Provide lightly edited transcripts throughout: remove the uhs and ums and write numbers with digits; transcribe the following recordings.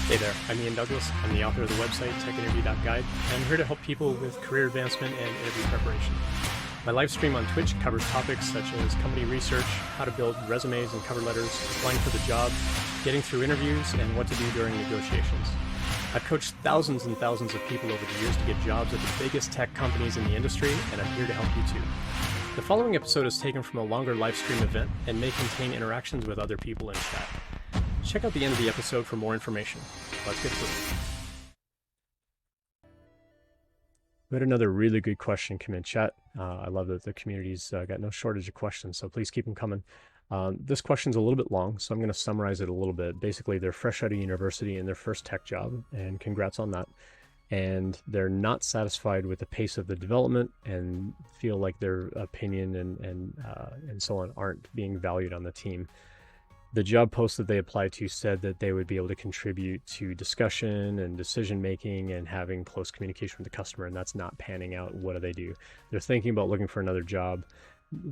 Hey there, I'm Ian Douglas. I'm the author of the website techinterview.guide, and I'm here to help people with career advancement and interview preparation. My live stream on Twitch covers topics such as company research, how to build resumes and cover letters, applying for the job, getting through interviews, and what to do during negotiations. I've coached thousands and thousands of people over the years to get jobs at the biggest tech companies in the industry, and I'm here to help you too. The following episode is taken from a longer live stream event and may contain interactions with other people in chat. Check out the end of the episode for more information. Let's get to it. We had another really good question come in chat. I love that the community's got no shortage of questions, so please keep them coming. This question's a little bit long, so I'm going to summarize it a little bit. Basically, they're fresh out of university in their first tech job, and congrats on that. And they're not satisfied with the pace of the development and feel like their opinion and so on aren't being valued on the team. The job post that they applied to said that they would be able to contribute to discussion and decision making and having close communication with the customer, and that's not panning out. What do? They're thinking about looking for another job.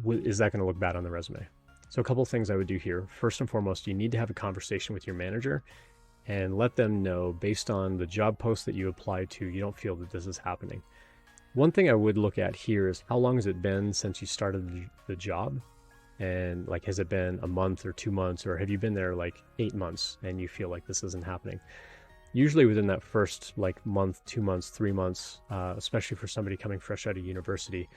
Is that going to look bad on the resume? So a couple of things I would do here. First and foremost, you need to have a conversation with your manager and let them know, based on the job post that you applied to, you don't feel that this is happening. One thing I would look at here is how long has it been since you started the job? And like, has it been a month or 2 months, or have you been there like 8 months and you feel like this isn't happening? Usually within that first like month, 2 months, 3 months, especially for somebody coming fresh out of university,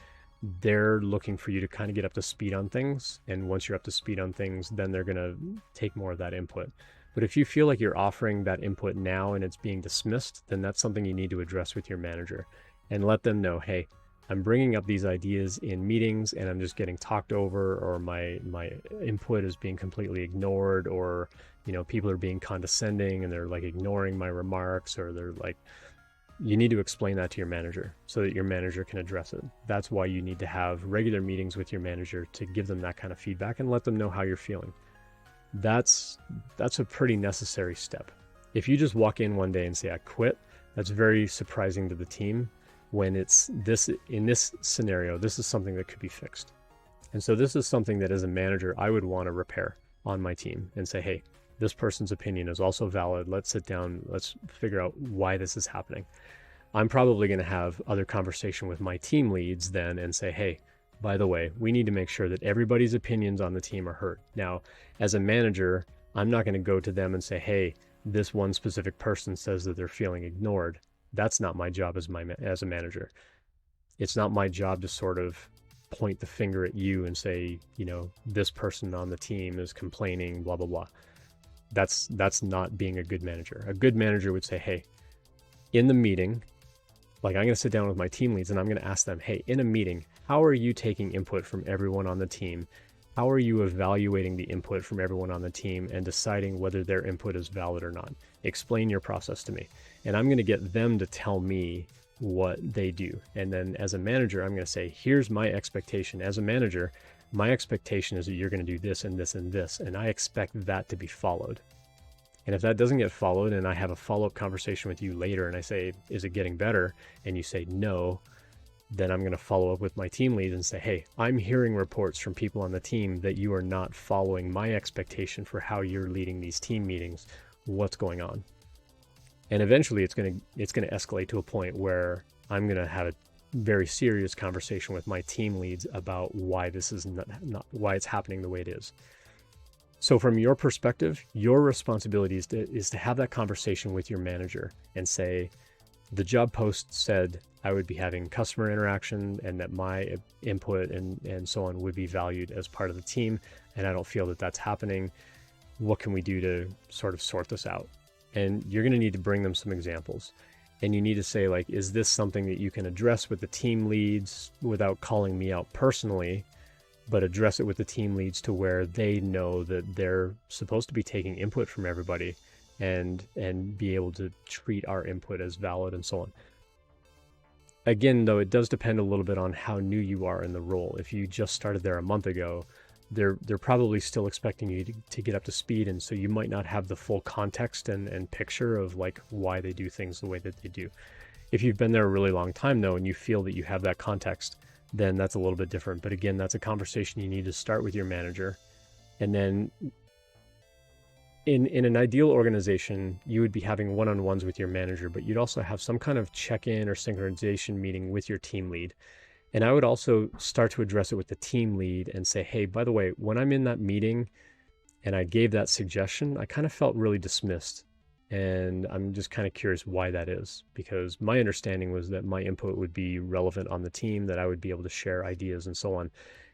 they're looking for you to kind of get up to speed on things. And once you're up to speed on things, then they're going to take more of that input. But if you feel like you're offering that input now and it's being dismissed, then that's something you need to address with your manager and let them know, hey, I'm bringing up these ideas in meetings and I'm just getting talked over, or my input is being completely ignored, or, you know, people are being condescending and they're like ignoring my remarks, or they're like, you need to explain that to your manager so that your manager can address it. That's why you need to have regular meetings with your manager to give them that kind of feedback and let them know how you're feeling. That's a pretty necessary step. If you just walk in one day and say, I quit, that's very surprising to the team. When it's this, in this scenario, this is something that could be fixed. And so this is something that as a manager, I would want to repair on my team and say, hey, this person's opinion is also valid. Let's sit down. Let's figure out why this is happening. I'm probably going to have other conversation with my team leads then and say, hey, by the way, we need to make sure that everybody's opinions on the team are heard. Now, as a manager, I'm not going to go to them and say, hey, this one specific person says that they're feeling ignored. That's not my job as a manager. It's not my job to sort of point the finger at you and say, you know, this person on the team is complaining, blah, blah, blah. That's not being a good manager. A good manager would say, hey, in the meeting, like, I'm going to sit down with my team leads and I'm going to ask them, hey, in a meeting, how are you taking input from everyone on the team? How are you evaluating the input from everyone on the team and deciding whether their input is valid or not? Explain your process to me. And I'm going to get them to tell me what they do. And then as a manager, I'm going to say, here's my expectation. As a manager, my expectation is that you're going to do this and this and this, and I expect that to be followed. And if that doesn't get followed and I have a follow-up conversation with you later and I say, is it getting better? And you say no, then I'm going to follow up with my team lead and say, hey, I'm hearing reports from people on the team that you are not following my expectation for how you're leading these team meetings. What's going on? And eventually it's going to escalate to a point where I'm going to have a very serious conversation with my team leads about why this is not why it's happening the way it is. So from your perspective, your responsibility is to have that conversation with your manager and say, the job post said I would be having customer interaction and that my input and so on would be valued as part of the team. And I don't feel that that's happening. What can we do to sort of sort this out? And you're going to need to bring them some examples. And you need to say, like, is this something that you can address with the team leads without calling me out personally, but address it with the team leads to where they know that they're supposed to be taking input from everybody and be able to treat our input as valid and so on. Again, though, it does depend a little bit on how new you are in the role. If you just started there a month ago, they're probably still expecting you to get up to speed, and so you might not have the full context and picture of like why they do things the way that they do. If you've been there a really long time though, and you feel that you have that context, then that's a little bit different. But again, that's a conversation you need to start with your manager. And then in an ideal organization, you would be having one-on-ones with your manager, but you'd also have some kind of check-in or synchronization meeting with your team lead. And I would also start to address it with the team lead and say, hey, by the way, when I'm in that meeting and I gave that suggestion, I kind of felt really dismissed. And I'm just kind of curious why that is, because my understanding was that my input would be relevant on the team, that I would be able to share ideas and so on.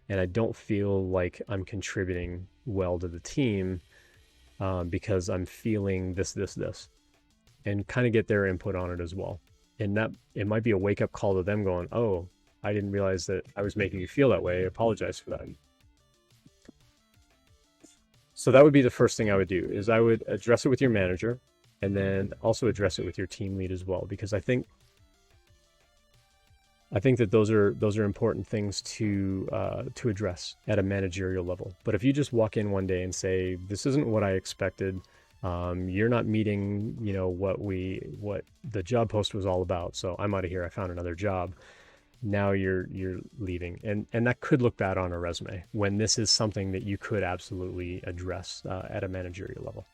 And I don't feel like I'm contributing well to the team because I'm feeling this, and kind of get their input on it as well. And that it might be a wake up call to them going, oh, I didn't realize that I was making you feel that way. I apologize for that. So that would be the first thing I would do, is I would address it with your manager and then also address it with your team lead as well, because I think that those are important things to address at a managerial level. But if you just walk in one day and say, this isn't what I expected, you're not meeting, what the job post was all about, so I'm out of here, I found another job. Now you're leaving, and that could look bad on a resume when this is something that you could absolutely address at a managerial level.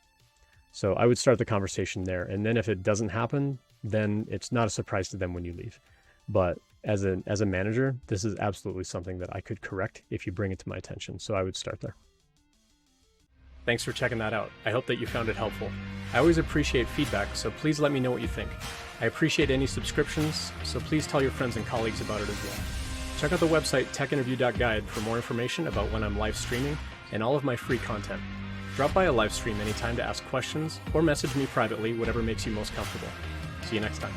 So I would start the conversation there, and then if it doesn't happen, then it's not a surprise to them when you leave. But as a manager, this is absolutely something that I could correct if you bring it to my attention. So I would start there. Thanks for checking that out. I hope that you found it helpful. I always appreciate feedback, so please let me know what you think. I appreciate any subscriptions, so please tell your friends and colleagues about it as well. Check out the website techinterview.guide for more information about when I'm live streaming and all of my free content. Drop by a live stream anytime to ask questions or message me privately, whatever makes you most comfortable. See you next time.